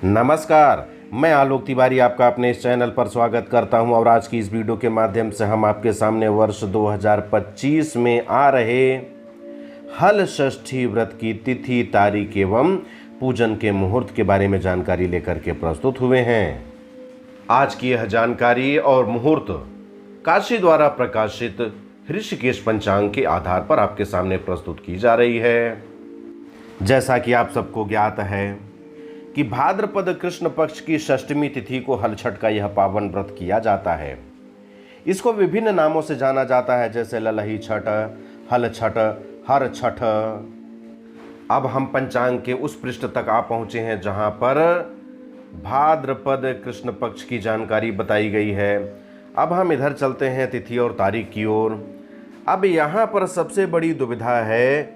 नमस्कार, मैं आलोक तिवारी आपका अपने इस चैनल पर स्वागत करता हूं और आज की इस वीडियो के माध्यम से हम आपके सामने वर्ष 2025 में आ रहे हल षष्ठी व्रत की तिथि, तारीख एवं पूजन के मुहूर्त के बारे में जानकारी लेकर के प्रस्तुत हुए हैं। आज की यह जानकारी और मुहूर्त काशी द्वारा प्रकाशित ऋषिकेश पंचांग के आधार पर आपके सामने प्रस्तुत की जा रही है। जैसा कि आप सबको ज्ञात है कि भाद्रपद कृष्ण पक्ष की षष्ठमी तिथि को हल छठ का यह पावन व्रत किया जाता है। इसको विभिन्न नामों से जाना जाता है, जैसे ललही छठ, हल छठ, हर छठ। अब हम पंचांग के उस पृष्ठ तक आ पहुंचे हैं जहां पर भाद्रपद कृष्ण पक्ष की जानकारी बताई गई है। अब हम इधर चलते हैं तिथि और तारीख की ओर। अब यहाँ पर सबसे बड़ी दुविधा है,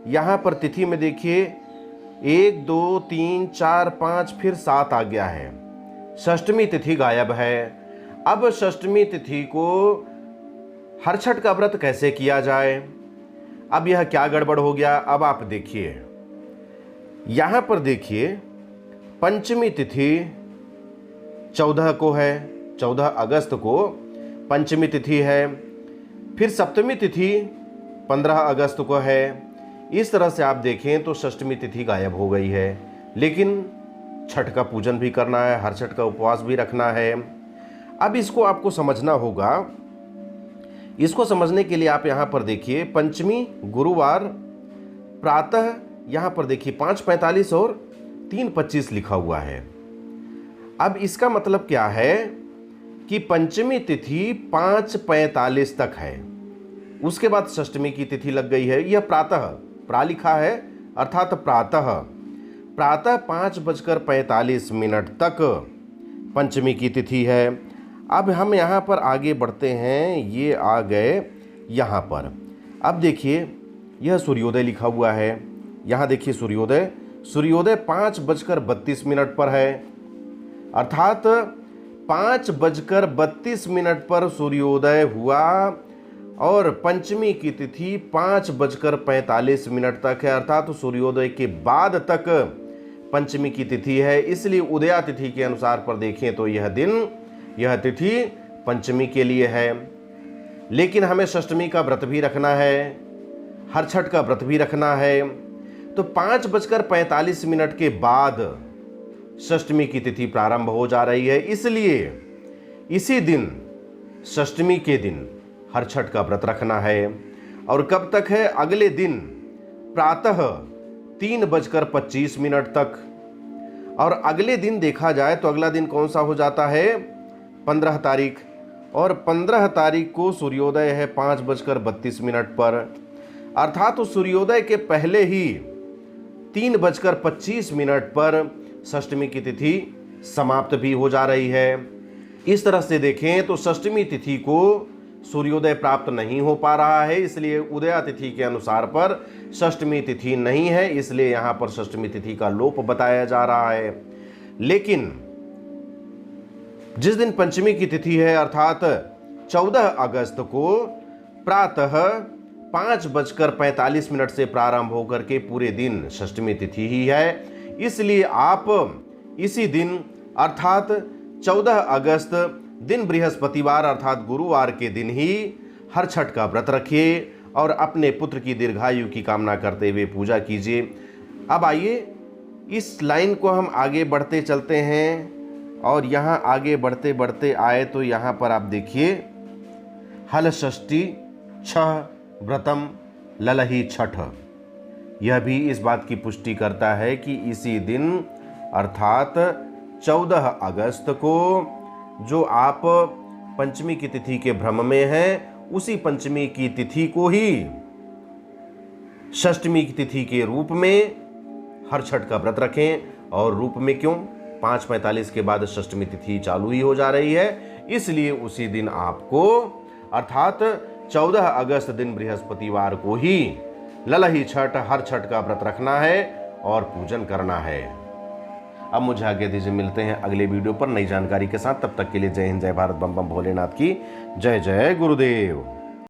यहाँ पर तिथि में देखिए 1, 2, 3, 4, 5 फिर 7 आ गया है। षष्ठमी तिथि गायब है। अब षष्ठमी तिथि को हर छठ का व्रत कैसे किया जाए? अब यह क्या गड़बड़ हो गया? अब आप देखिए, यहाँ पर देखिए पंचमी तिथि 14 को है, 14 अगस्त को पंचमी तिथि है। फिर सप्तमी तिथि 15 अगस्त को है। इस तरह से आप देखें तो षष्ठमी तिथि गायब हो गई है, लेकिन छठ का पूजन भी करना है, हर छठ का उपवास भी रखना है। अब इसको आपको समझना होगा। इसको समझने के लिए आप यहाँ पर देखिए, पंचमी गुरुवार प्रातः यहाँ पर देखिए 5:45 और 3:25 लिखा हुआ है। अब इसका मतलब क्या है कि पंचमी तिथि 5:45 तक है, उसके बाद षष्ठमी की तिथि लग गई है। यह प्रातः प्रा लिखा है, अर्थात प्रातः 5:45 तक पंचमी की तिथि है। अब हम यहाँ पर आगे बढ़ते हैं, ये आ गए यहाँ पर। अब देखिए यह सूर्योदय लिखा हुआ है, यहाँ देखिए सूर्योदय 5:32 पर है, अर्थात 5:32 पर सूर्योदय हुआ और पंचमी की तिथि 5:45 तक है, अर्थात सूर्योदय के बाद तक पंचमी की तिथि है। इसलिए उदया तिथि के अनुसार पर देखें तो यह तिथि पंचमी के लिए है। लेकिन हमें षष्ठमी का व्रत भी रखना है, हर छठ का व्रत भी रखना है, तो 5:45 के बाद षष्ठमी की तिथि प्रारंभ हो जा रही है। इसलिए इसी दिन, षष्ठमी के दिन हर छठ का व्रत रखना है। और कब तक है? अगले दिन प्रातः 3:25 तक। और अगले दिन देखा जाए तो अगला दिन कौन सा हो जाता है? 15 तारीख। और 15 तारीख को सूर्योदय है 5:32 पर, अर्थात सूर्योदय के पहले ही 3:25 पर षष्ठमी की तिथि समाप्त भी हो जा रही है। इस तरह से देखें तो षष्ठमी तिथि को सूर्योदय प्राप्त नहीं हो पा रहा है, इसलिए उदया तिथि के अनुसार पर षष्ठमी तिथि नहीं है, इसलिए यहाँ पर षष्ठमी तिथि का लोप बताया जा रहा है। लेकिन जिस दिन पंचमी की तिथि है, अर्थात 14 अगस्त को प्रातः 5:45 से प्रारंभ होकर के पूरे दिन षष्ठमी तिथि ही है। इसलिए आप इसी दिन अर्थात 14 अगस्त दिन बृहस्पतिवार अर्थात गुरुवार के दिन ही हर छठ का व्रत रखिए और अपने पुत्र की दीर्घायु की कामना करते हुए पूजा कीजिए। अब आइए इस लाइन को हम आगे बढ़ते चलते हैं, और यहाँ आगे बढ़ते बढ़ते आए तो यहाँ पर आप देखिए हल षष्ठी छह व्रतम ललही छठ। यह भी इस बात की पुष्टि करता है कि इसी दिन अर्थात 14 अगस्त को जो आप पंचमी की तिथि के भ्रम में हैं, उसी पंचमी की तिथि को ही षष्ठमी की तिथि के रूप में हर छठ का व्रत रखें। और रूप में क्यों? 5:45 के बाद षष्ठमी तिथि चालू ही हो जा रही है, इसलिए उसी दिन आपको अर्थात 14 अगस्त दिन बृहस्पतिवार को ही ललही छठ, हर छठ का व्रत रखना है और पूजन करना है। अब मुझे आगे दीजिए, मिलते हैं अगले वीडियो पर नई जानकारी के साथ। तब तक के लिए जय हिंद, जय भारत, बम बम भोलेनाथ की जय। जय गुरुदेव।